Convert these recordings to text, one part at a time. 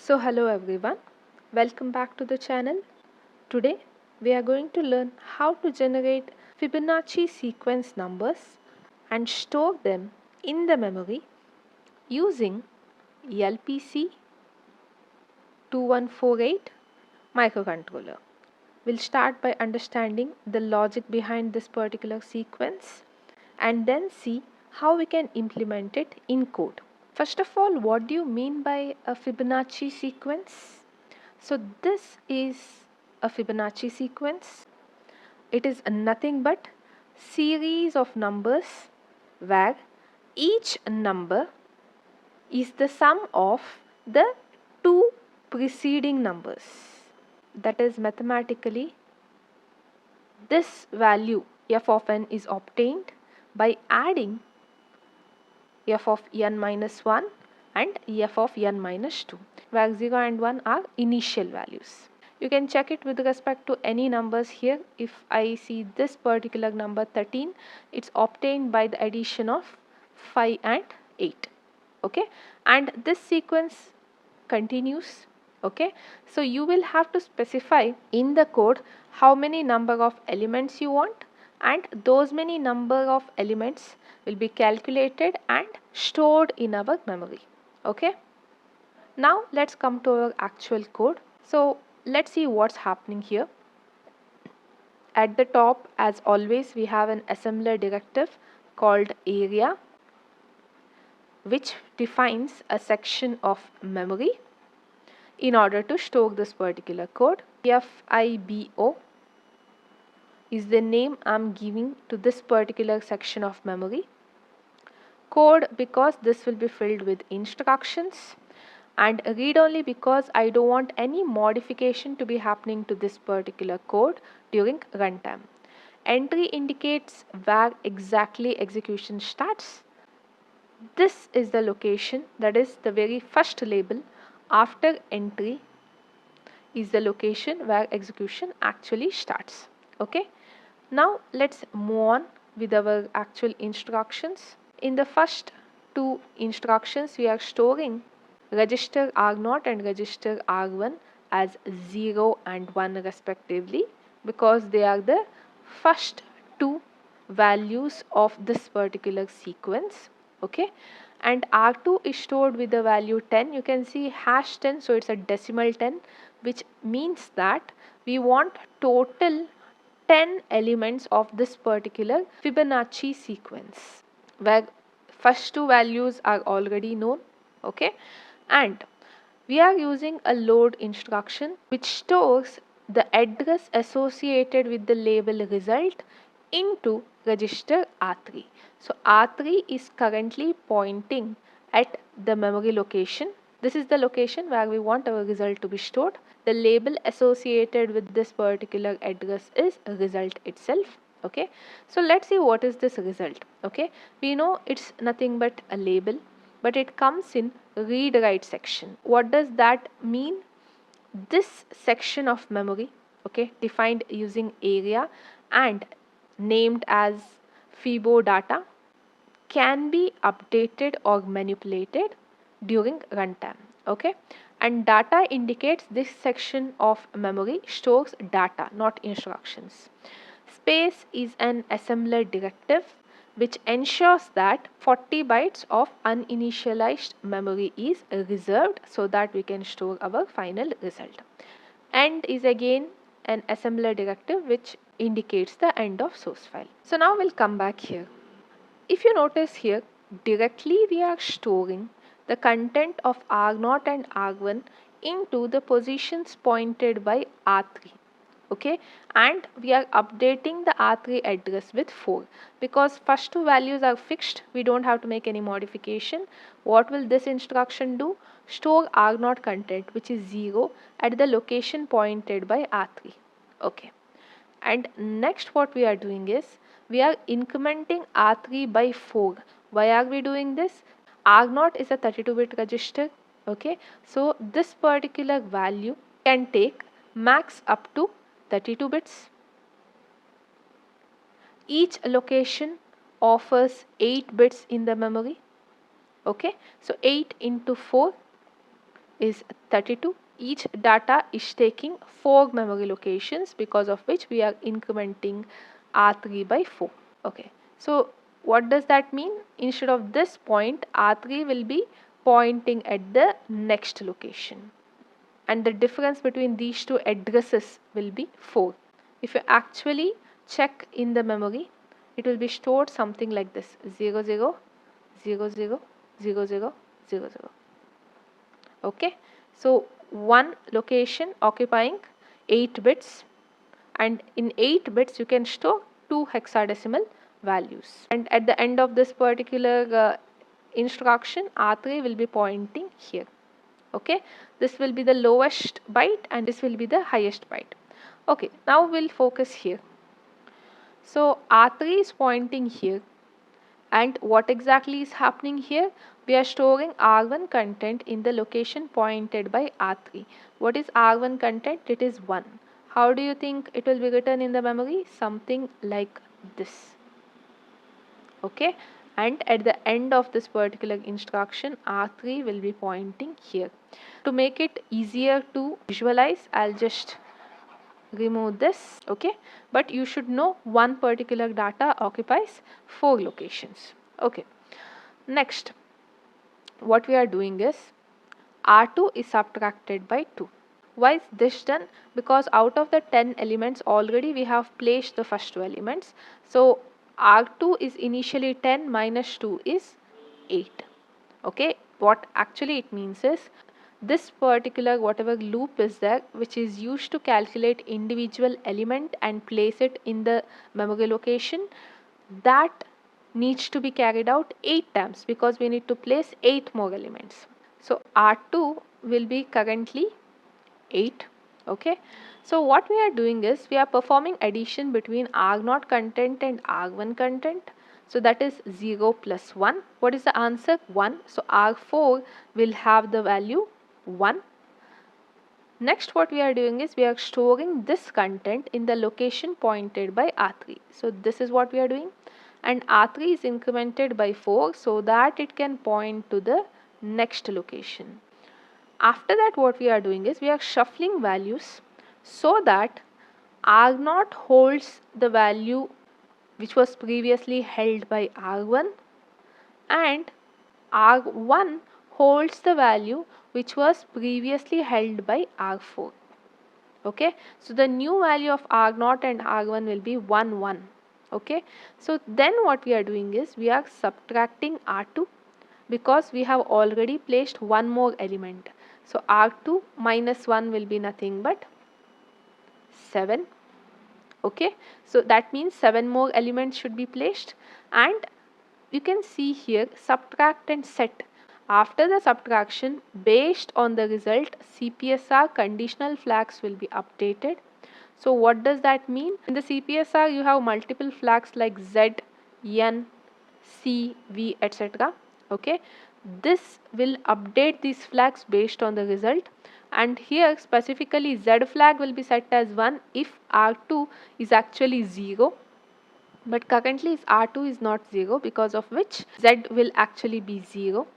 So hello everyone, welcome back to the channel. Today we are going to learn how to generate Fibonacci sequence numbers and store them in the memory using LPC2148 microcontroller. We'll start by understanding the logic behind this particular sequence and then see how we can implement it in code. First of all, what do you mean by a Fibonacci sequence? So this is a Fibonacci sequence. It is nothing but series of numbers where each number is the sum of the two preceding numbers. That is, mathematically, this value f of n is obtained by adding f of n minus 1 and f of n minus 2, where 0 and 1 are initial values. You can check it with respect to any numbers here. If I see this particular number 13, it's obtained by the addition of 5 and 8. Okay, and this sequence continues. Okay, so you will have to specify in the code how many number of elements you want, and those many number of elements will be calculated and stored in our memory. Okay, now let's come to our actual code. So let's see what's happening here. At the top, as always, we have an assembler directive called area, which defines a section of memory in order to store this particular code. FIBO is the name I'm giving to this particular section of memory. Code, because this will be filled with instructions, and read only because I don't want any modification to be happening to this particular code during runtime. Entry indicates where exactly execution starts. This is the location, that is the very first label after entry is the location where execution actually starts. Okay, now let's move on with our actual instructions. In the first two instructions, we are storing register R0 and register R1 as 0 and 1 respectively, because they are the first two values of this particular sequence. Okay, and R2 is stored with the value 10. You can see hash 10, so it's a decimal 10, which means that we want total 10 elements of this particular Fibonacci sequence, where first two values are already known. Okay, and we are using a load instruction which stores the address associated with the label result into register R3. So R3 is currently pointing at the memory location. This is the location where we want our result to be stored. The label associated with this particular address is result itself. Okay, so let's see what is this result. Okay, we know it's nothing but a label, but it comes in read write section. What does that mean? This section of memory, okay, defined using area and named as Fibo data, can be updated or manipulated during runtime. Okay, and data indicates this section of memory stores data, not instructions. Space is an assembler directive which ensures that 40 bytes of uninitialized memory is reserved so that we can store our final result. End is again an assembler directive which indicates the end of source file. So now we'll come back here. If you notice here, directly we are storing the content of R0 and R1 into the positions pointed by R3. Okay, and we are updating the R3 address with 4, because first two values are fixed. We don't have to make any modification. What will this instruction do? Store R0 content, which is 0, at the location pointed by R3. Okay, and next what we are doing is we are incrementing R3 by 4. Why are we doing this? R0 is a 32-bit register. Okay, so this particular value can take max up to 32 bits. Each location offers 8 bits in the memory. Okay, so 8 into 4, is 32. Each data is taking 4 memory locations, because of which we are incrementing R3 by 4. Okay, so what does that mean? Instead of this point, R3 will be pointing at the next location, and the difference between these two addresses will be 4. If you actually check in the memory, it will be stored something like this: 0 0 0 0 0 0 0 0. Okay, so one location occupying 8 bits, and in 8 bits you can store 2 hexadecimal values, and at the end of this particular instruction, R3 will be pointing here. Okay, this will be the lowest byte and this will be the highest byte. Okay, now we'll focus here. So R3 is pointing here, and what exactly is happening here? We are storing R1 content in the location pointed by R3. What is R1 content? It is 1. How do you think it will be written in the memory? Something like this. Okay, and at the end of this particular instruction, R3 will be pointing here. To make it easier to visualize, I'll just remove this. Okay, but you should know one particular data occupies 4 locations. Okay, next what we are doing is R2 is subtracted by 2. Why is this done? Because out of the 10 elements already we have placed the first 2 elements. So R2 is initially 10 minus 2 is 8. Okay, what actually it means is this particular whatever loop is there, which is used to calculate individual element and place it in the memory location, that needs to be carried out 8 times, because we need to place 8 more elements. So R2 will be currently 8. Okay, so what we are doing is we are performing addition between R0 content and R1 content. So that is 0 plus 1. What is the answer? 1. So R4 will have the value 1. Next what we are doing is we are storing this content in the location pointed by R3. So this is what we are doing, and R3 is incremented by 4 so that it can point to the next location. After that what we are doing is we are shuffling values so that R0 holds the value which was previously held by R1, and R1 holds the value which was previously held by R4. Okay, so the new value of R0 and R1 will be 1 1. Okay, so then what we are doing is we are subtracting R2, because we have already placed one more element. So R2 minus 1 will be nothing but 7. Okay, so that means 7 more elements should be placed, and you can see here subtract and set. After the subtraction, based on the result, CPSR conditional flags will be updated. So what does that mean? In the CPSR you have multiple flags like Z, N, C, V, etc. Okay, this will update these flags based on the result, and here specifically Z flag will be set as 1 if R2 is actually 0, but currently R2 is not 0, because of which Z will actually be 0,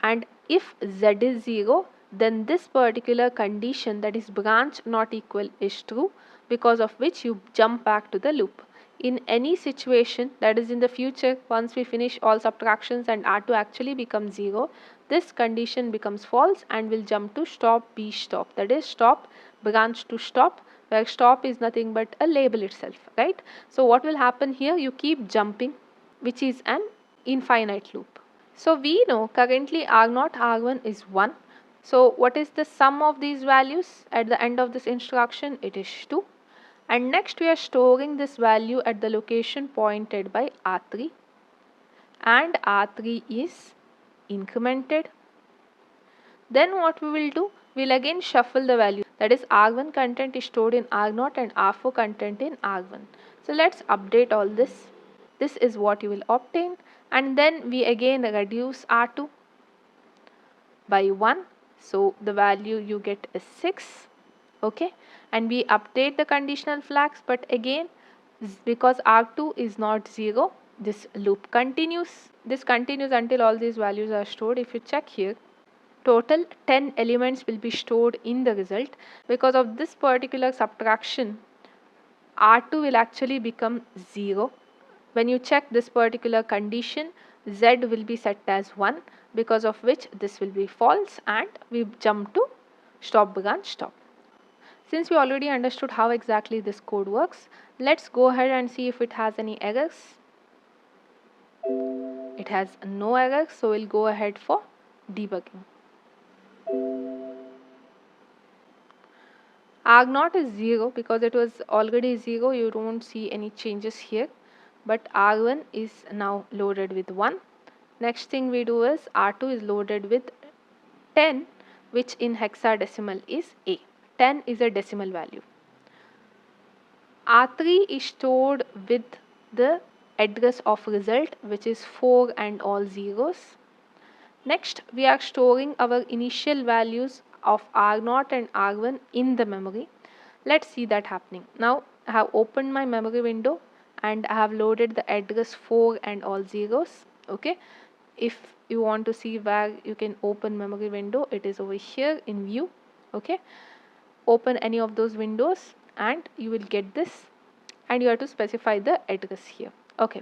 and if Z is 0, then this particular condition, that is branch not equal, is true, because of which you jump back to the loop. In any situation, that is in the future, once we finish all subtractions and R2 actually becomes 0, this condition becomes false and will jump to stop B stop, that is stop branch to stop, where stop is nothing but a label itself, right? So what will happen here? You keep jumping, which is an infinite loop. So we know currently R0, R1 is 1. So what is the sum of these values at the end of this instruction? It is 2. And next we are storing this value at the location pointed by R3, and R3 is incremented. Then what we will do? We will again shuffle the value, that is R1 content is stored in R0 and R4 content in R1. So let's update all this. This is what you will obtain, and then we again reduce R2 by 1. So the value you get is 6. Okay, and we update the conditional flags, but again because R2 is not 0, this loop continues. This continues until all these values are stored. If you check here, total 10 elements will be stored in the result. Because of this particular subtraction, R2 will actually become 0. When you check this particular condition, Z will be set as 1, because of which this will be false, and we jump to stop branch stop. Since we already understood how exactly this code works, let's go ahead and see if it has any errors. It has no errors, so we'll go ahead for debugging. R0 is 0 because it was already 0, you don't see any changes here, but R1 is now loaded with 1. Next thing we do is R2 is loaded with 10, which in hexadecimal is A. 10 is a decimal value. R3 is stored with the address of result, which is 4 and all zeros. Next, we are storing our initial values of R0 and R1 in the memory. Let's see that happening. Now, I have opened my memory window and I have loaded the address 4 and all zeros. Okay. If you want to see where you can open memory window, it is over here in view. Okay. Open any of those windows and you will get this, and you have to specify the address here. Okay.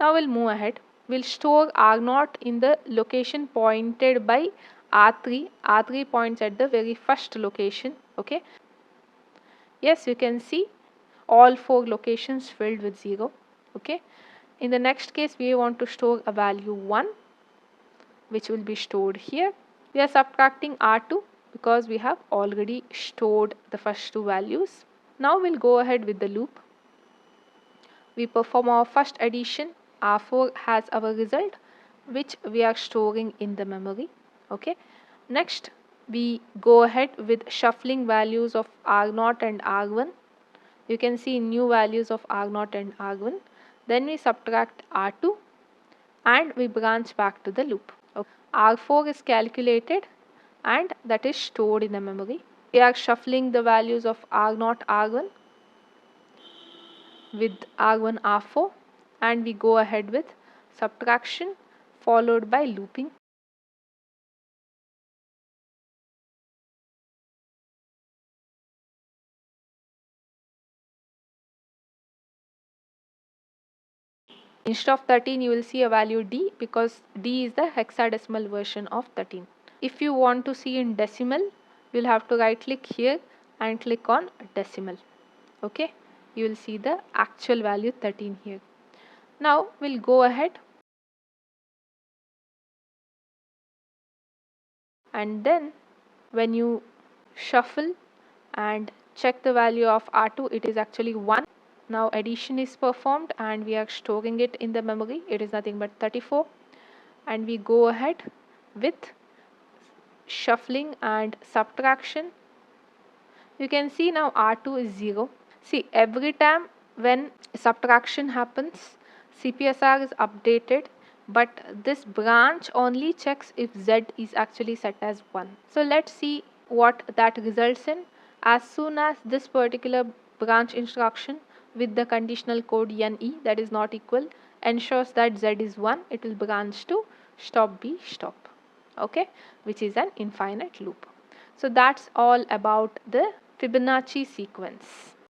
Now we'll move ahead. We'll store R0 in the location pointed by R3. R3 points at the very first location. Okay. Yes, you can see all 4 locations filled with 0. Okay. In the next case, we want to store a value 1, which will be stored here. We are subtracting R2 because we have already stored the first 2 values. Now we'll go ahead with the loop. We perform our first addition. R4 has our result, which we are storing in the memory. Okay. Next, we go ahead with shuffling values of R0 and R1. You can see new values of R0 and R1. Then we subtract R2 and we branch back to the loop. Okay. R4 is calculated and that is stored in the memory. We are shuffling the values of R0, R1 with R1, R4, and we go ahead with subtraction followed by looping. Instead of 13, you will see a value D because D is the hexadecimal version of 13. If you want to see in decimal, you will have to right click here and click on decimal. Okay, you will see the actual value 13 here. Now we'll go ahead and then when you shuffle and check the value of R2, it is actually 1. Now addition is performed and we are storing it in the memory. It is nothing but 34, and we go ahead with shuffling and subtraction. You can see now R2 is 0. See, every time when subtraction happens, CPSR is updated, but this branch only checks if Z is actually set as 1. So let's see what that results in. As soon as this particular branch instruction with the conditional code NE, that is not equal, ensures that Z is 1, it will branch to stop B stop. Okay, which is an infinite loop. So that's all about the Fibonacci sequence.